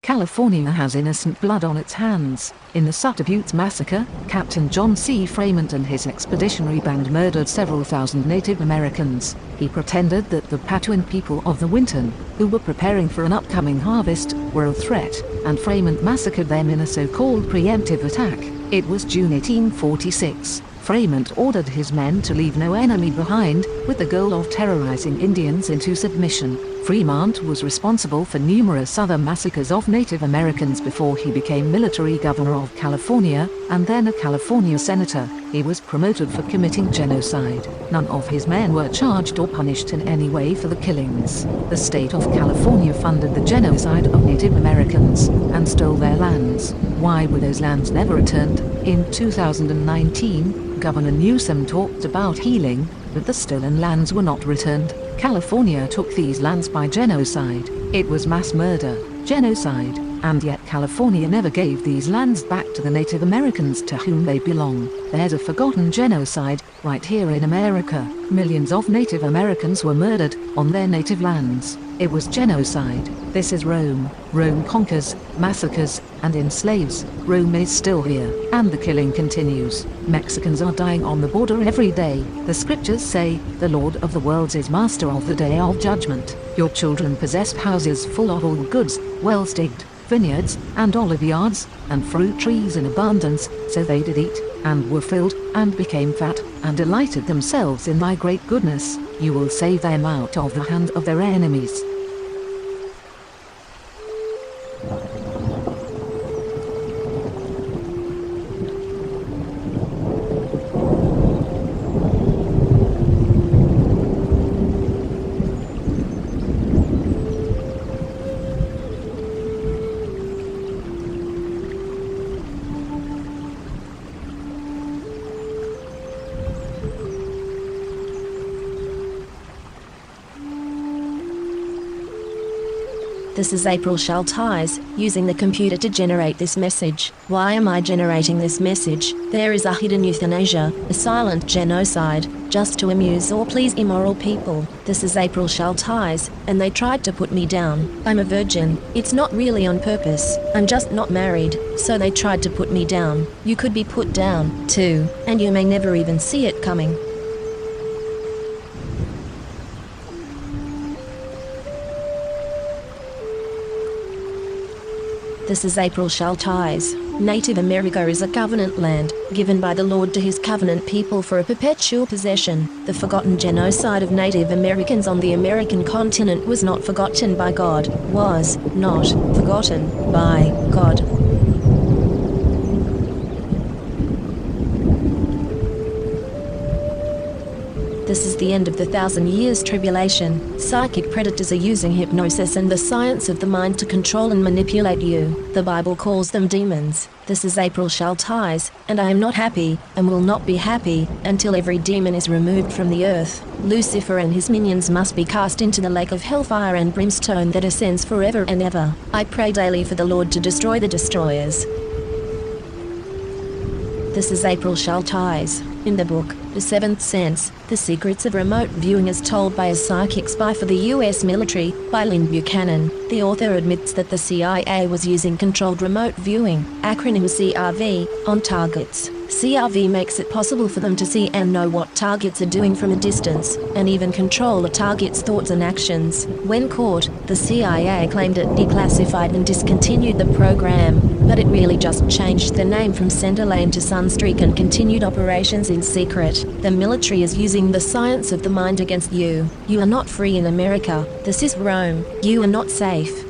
California has innocent blood on its hands. In the Sutter Buttes Massacre, Captain John C. Fremont and his expeditionary band murdered several thousand Native Americans. He pretended that the Patuan people of the Winton, who were preparing for an upcoming harvest, were a threat, and Fremont massacred them in a so-called preemptive attack. It was June 1846. Fremont ordered his men to leave no enemy behind, with the goal of terrorizing Indians into submission. Fremont was responsible for numerous other massacres of Native Americans before he became military governor of California, and then a California senator. He was promoted for committing genocide. None of his men were charged or punished in any way for the killings. The state of California funded the genocide of Native Americans, and stole their lands. Why were those lands never returned? In 2019, Governor Newsom talked about healing, but the stolen lands were not returned. California took these lands by genocide. It was mass murder, genocide, and yet California never gave these lands back to the Native Americans to whom they belong. There's a forgotten genocide, right here in America. Millions of Native Americans were murdered, on their native lands. It was genocide. This is Rome. Rome conquers, massacres, and enslaves. Rome is still here, and the killing continues. Mexicans are dying on the border every day. The scriptures say, the Lord of the worlds is master of the day of judgment. Your children possess houses full of all goods, wells digged, vineyards, and olive yards, and fruit trees in abundance, so they did eat, and were filled, and became fat, and delighted themselves in thy great goodness. You will save them out of the hand of their enemies. This is April Schulthies, using the computer to generate this message. Why am I generating this message? There is a hidden euthanasia, a silent genocide, just to amuse or please immoral people. This is April Schulthies, and they tried to put me down. I'm a virgin. It's not really on purpose. I'm just not married, so they tried to put me down. You could be put down, too, and you may never even see it coming. This is April Schulthies. Native America is a covenant land, given by the Lord to his covenant people for a perpetual possession. The forgotten genocide of Native Americans on the American continent was not forgotten by God, was not forgotten by God. This is the end of the 1,000 years tribulation. Psychic predators are using hypnosis and the science of the mind to control and manipulate you. The Bible calls them demons. This is April Schulthies, and I am not happy, and will not be happy, until every demon is removed from the earth. Lucifer and his minions must be cast into the lake of hellfire and brimstone that ascends forever and ever. I pray daily for the Lord to destroy the destroyers. This is April Schulthies. In the book, The Seventh Sense, The Secrets of Remote Viewing as Told by a Psychic Spy for the U.S. Military, by Lynn Buchanan, the author admits that the CIA was using controlled remote viewing, acronym CRV, on targets. CRV makes it possible for them to see and know what targets are doing from a distance, and even control a target's thoughts and actions. When caught, the CIA claimed it declassified and discontinued the program, but it really just changed the name from Centerlane to Sunstreak and continued operations in secret. The military is using the science of the mind against you. You are not free in America. This is Rome. You are not safe.